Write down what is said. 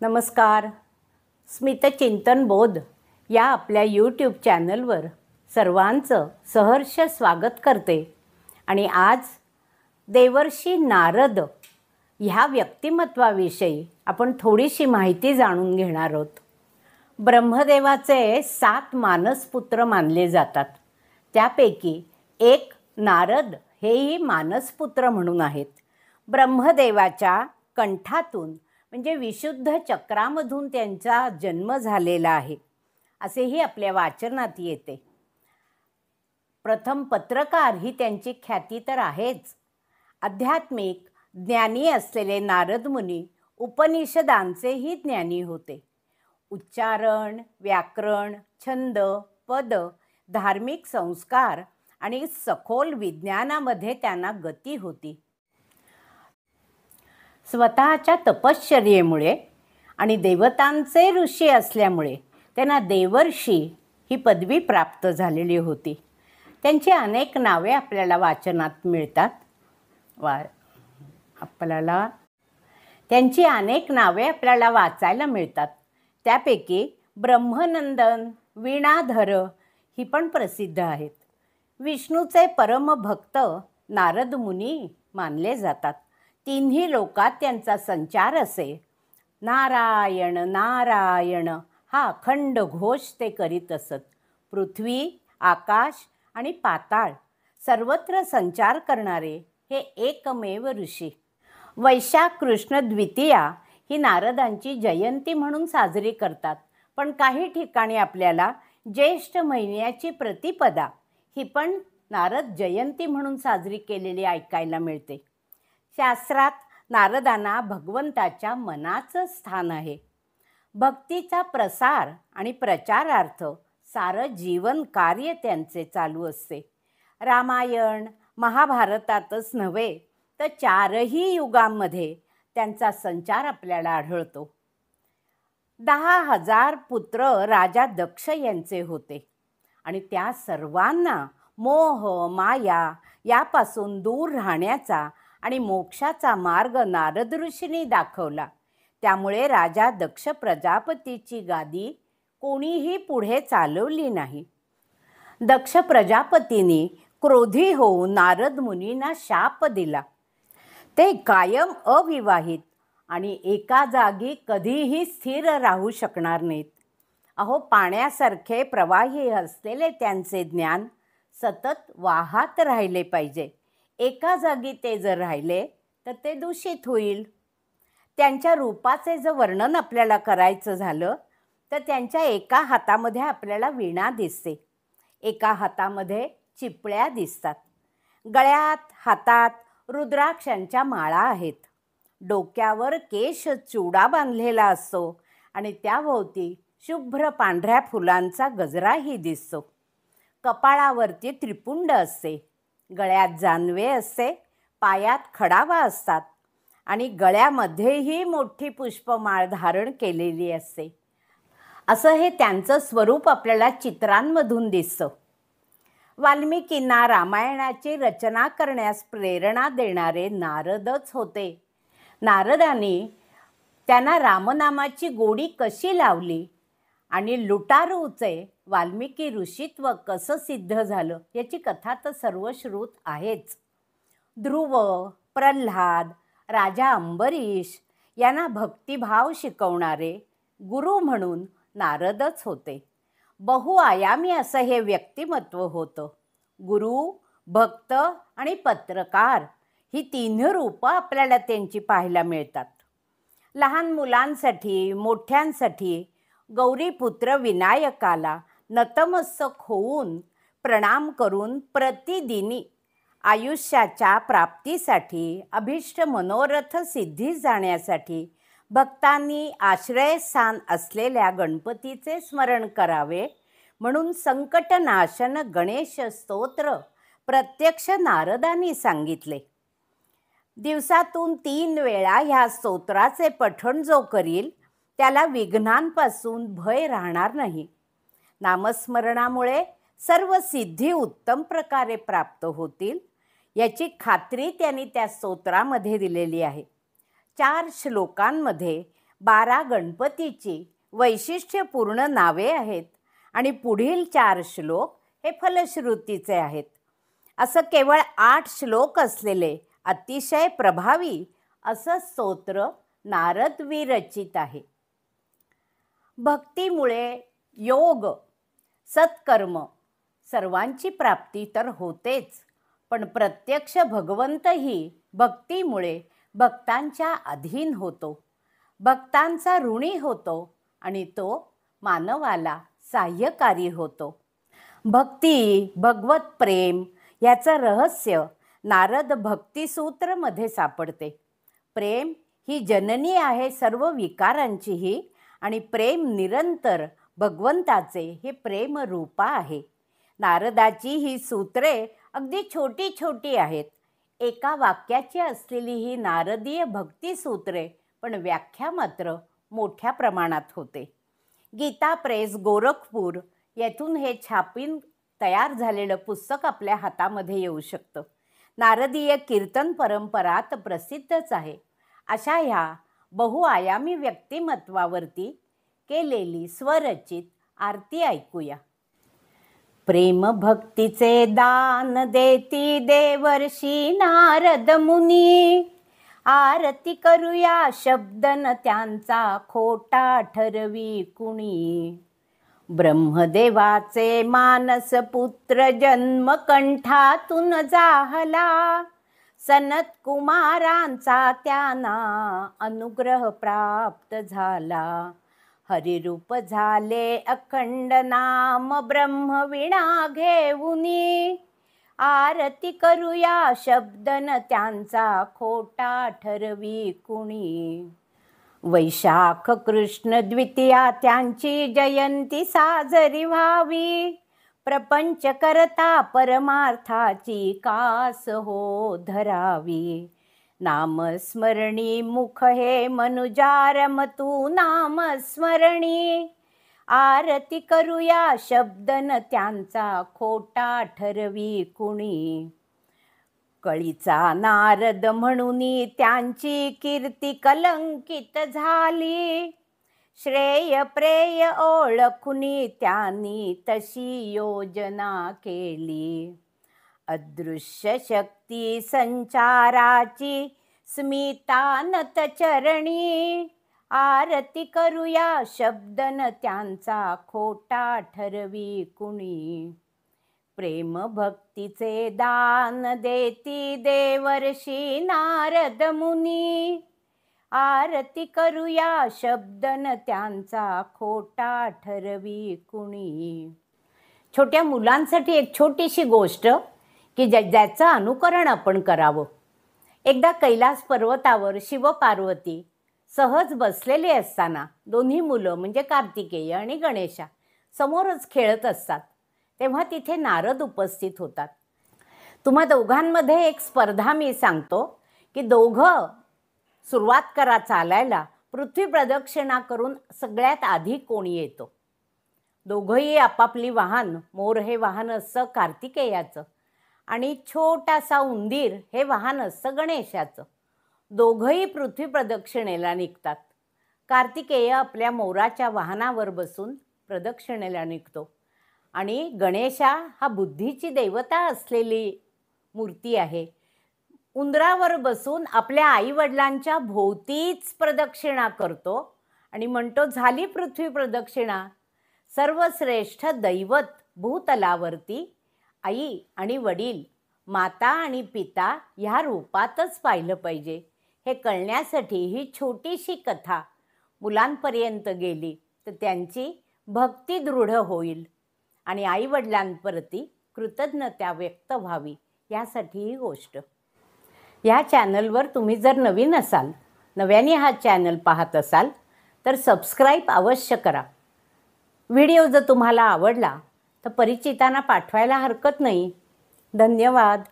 नमस्कार. स्मितचिंतन बोध या आपल्या यूट्यूब चॅनलवर सर्वांचं सहर्ष स्वागत करते. आणि आज देवर्षी नारद ह्या व्यक्तिमत्वाविषयी आपण थोडीशी माहिती जाणून घेणार आहोत. ब्रह्मदेवाचे 7 मानसपुत्र मानले जातात. त्यापैकी एक नारद हेही मानसपुत्र म्हणून आहेत. ब्रह्मदेवाच्या कंठातून म्हणजे विशुद्ध चक्रामधून त्यांचा जन्म झालेला आहे असेही आपल्या वाचनात येते. प्रथम पत्रकार ही त्यांची ख्याती तर आहेच. आध्यात्मिक ज्ञानी असलेले नारद मुनी उपनिषदांचेही ज्ञानी होते. उच्चारण, व्याकरण, छंद, पद, धार्मिक संस्कार आणि सखोल विज्ञानामध्ये त्यांना गती होती. स्वतःच्या तपश्चर्येमुळे आणि देवतांचे ऋषी असल्यामुळे त्यांना देवर्षी ही पदवी प्राप्त झालेली होती. त्यांची अनेक नावे आपल्याला वाचनात मिळतात. त्यांची अनेक नावे आपल्याला वाचायला मिळतात. त्यापैकी ब्रह्मनंदन, वीणाधर ही पण प्रसिद्ध आहेत. विष्णूचे परमभक्त नारद मुनी मानले जातात. तिन्ही लोकात त्यांचा संचार असे. नारायण नारायण हा अखंड घोष ते करीत असत. पृथ्वी, आकाश आणि पाताळ सर्वत्र संचार करणारे हे एकमेव ऋषी. वैशाख कृष्ण द्वितीया ही नारदांची जयंती म्हणून साजरी करतात. पण काही ठिकाणी आपल्याला ज्येष्ठ महिन्याची प्रतिपदा ही पण नारद जयंती म्हणून साजरी केलेली ऐकायला मिळते. शास्त्रात नारदांना भगवंताच्या मनाचं स्थान आहे. भक्तीचा प्रसार आणि प्रचारार्थ सारं जीवन कार्य त्यांचे चालू असते. रामायण, महाभारतातच नव्हे तर 4ही युगांमध्ये त्यांचा संचार आपल्याला आढळतो. 10,000 पुत्र राजा दक्ष यांचे होते आणि त्या सर्वांना मोह, माया यापासून दूर राहण्याचा आणि मोक्षाचा मार्ग नारद ऋषींनी दाखवला. त्यामुळे राजा दक्ष प्रजापतीची गादी कोणीही पुढे चालवली नाही. दक्ष प्रजापतींनी क्रोधी होऊन नारद मुनींना शाप दिला. ते कायम अविवाहित आणि एका जागी कधीही स्थिर राहू शकणार नाहीत. अहो, पाण्यासारखे प्रवाही असलेले त्यांचे ज्ञान सतत वाहत राहिले पाहिजे. एका जागी ते जर राहिले तर ते दूषित होईल. त्यांच्या रूपाचे जर वर्णन आपल्याला करायचं झालं तर त्यांच्या एका हातामध्ये आपल्याला वीणा दिसते, एका हातामध्ये चिपळ्या दिसतात. गळ्यात, हातात रुद्राक्षांच्या माळा आहेत. डोक्यावर केश चुडा बांधलेला असतो आणि त्याभोवती शुभ्र पांढऱ्या फुलांचा गजराही दिसतो. कपाळावरती त्रिपुंड असते, गळ्यात जानवे असते, पायात खडावा असतात आणि गळ्यामध्येही मोठी पुष्पमाळ धारण केलेली असते. असं हे त्यांचं स्वरूप आपल्याला चित्रांमधून दिसतं. वाल्मिकींना रामायणाची रचना करण्यास प्रेरणा देणारे नारदच होते. नारदांनी त्यांना रामनामाची गोडी कशी लावली आणि लुटारूचे वाल्मिकी ऋषित्व कसं सिद्ध झालं याची कथा तर सर्वश्रुत आहेच. ध्रुव, प्रल्हाद, राजा अंबरीश यांना भक्तिभाव शिकवणारे गुरु म्हणून नारदच होते. बहुआयामी असं हे व्यक्तिमत्व होतं. गुरु, भक्त आणि पत्रकार ही 3 रूपं आपल्याला त्यांची पाहायला मिळतात. लहान मुलांसाठी, मोठ्यांसाठी गौरीपुत्र विनायकाला नतमस्तक होऊन प्रणाम करून प्रतिदिनी आयुष्याच्या प्राप्तीसाठी, अभिष्ट मनोरथ सिद्धी जाण्यासाठी भक्तांनी आश्रयस्थान असलेल्या गणपतीचे स्मरण करावे म्हणून संकटनाशन गणेश स्तोत्र प्रत्यक्ष नारदांनी सांगितले. दिवसातून 3 वेळा ह्या स्तोत्राचे पठण जो करील त्याला विघ्नांपासून भय राहणार नाही. नामस्मरणामुळे सर्व सिद्धी उत्तम प्रकारे प्राप्त होतील याची खात्री त्यांनी त्या स्तोत्रामध्ये दिलेली आहे. 4 श्लोकांमध्ये 12 गणपतीची वैशिष्ट्यपूर्ण नावे आहेत आणि पुढील 4 श्लोक हे फलश्रुतीचे आहेत. असं केवळ 8 श्लोक असलेले अतिशय प्रभावी असं स्तोत्र नारद विरचित आहे. भक्तीमुळे योग, सत्कर्म सर्वांची प्राप्ती तर होतेच, पण प्रत्यक्ष भगवंतही भक्तीमुळे भक्तांच्या अधीन होतो, भक्तांचा ऋणी होतो आणि तो मानवाला सहाय्यकारी होतो. भक्ती, भगवत प्रेम याचं रहस्य नारद भक्तिसूत्रमध्ये सापडते. प्रेम ही जननी आहे सर्व विकारांचीही आणि प्रेम निरंतर भगवंताचे हे प्रेमरूपा आहे. नारदाची ही सूत्रे अगदी छोटी छोटी आहेत. एका वाक्याची असलेली ही नारदीय भक्तिसूत्रे पण व्याख्या मात्र मोठ्या प्रमाणात होते. गीता प्रेस गोरखपूर येथून हे छापीन तयार झालेलं पुस्तक आपल्या हातामध्ये येऊ शकतं. नारदीय कीर्तन परंपरात प्रसिद्धच आहे. अशा ह्या बहुआयामी व्यक्तिमत्वावरती केलेली स्वरचित आरती ऐकूया. प्रेम भक्तीचे दान देती देवर्षी नारद मुनी, आरती करूया शब्दन त्यांचा खोटा ठरवी कुणी. ब्रह्मदेवाचे मानस पुत्र जन्म कंठातून जाहला, सनत कुमारांचा त्यांना अनुग्रह प्राप्त झाला. हरिरूप झाले अखंड नाम ब्रह्मवीणा घेऊनी, आरती करूया शब्दन त्यांचा खोटा ठरवी कुणी. वैशाख कृष्ण द्वितीया त्यांची जयंती साजरी व्हावी, प्रपंच करता परमार्थाची कास हो धरावी. नामस्मरणी मुख हे मनुजारम तू नामस्मरणी, आरती करूया शब्दन त्यांचा खोटा ठरवी कुणी. कळीचा नारद म्हणूनी त्यांची कीर्ती कलंकित झाली, श्रेय प्रेय ओळखुनी त्यांनी तशी योजना केली. अदृश्य शक्ती संचाराची स्मितानत चरणी, आरती करूया शब्दन त्यांचा खोटा ठरवी कुणी. प्रेम भक्तीचे दान देती देवर्षी नारद मुनी, आरती करूया शब्दन त्यांचा खोटा ठरवी कुणी. छोट्या मुलांसाठी एक छोटीशी गोष्ट की ज्याचं अनुकरण आपण करावं. एकदा कैलास पर्वतावर शिवपार्वती सहज बसलेले असताना दोन्ही मुलं म्हणजे कार्तिकेय आणि गणेशा समोरच खेळत असतात. तेव्हा तिथे नारद उपस्थित होतात. तुम्हा दोघांमध्ये एक स्पर्धा मी सांगतो की दोघं सुरुवात करा चालायला, पृथ्वी प्रदक्षिणा करून सगळ्यात आधी कोणी येतो. दोघंही आपापली वाहन, मोर हे वाहन असतं कार्तिकेयाचं आणि छोटासा उंदीर हे वाहन असतं गणेशाचं. दोघंही पृथ्वी प्रदक्षिणेला निघतात. कार्तिकेय आपल्या मोराच्या वाहनावर बसून प्रदक्षिणेला निघतो आणि गणेशा हा बुद्धीची देवता असलेली मूर्ती आहे. उंदरावर बसून आपल्या आईवडिलांच्या भोवतीच प्रदक्षिणा करतो आणि म्हणतो झाली पृथ्वी प्रदक्षिणा. सर्वश्रेष्ठ दैवत भूतलावरती आई आणि वडील, माता आणि पिता ह्या रूपातच पाहिलं पाहिजे. हे कळण्यासाठी ही छोटीशी कथा मुलांपर्यंत गेली तर त्यांची भक्ती दृढ होईल आणि आईवडिलांप्रती कृतज्ञता व्यक्त व्हावी, यासाठी ही गोष्ट. ह्या चॅनलवर तुम्ही जर नवीन असाल, नव्याने हा चॅनल पाहत असाल तर सबस्क्राईब अवश्य करा. व्हिडिओ जर तुम्हाला आवडला तर परिचितांना पाठवायला हरकत नाही. धन्यवाद.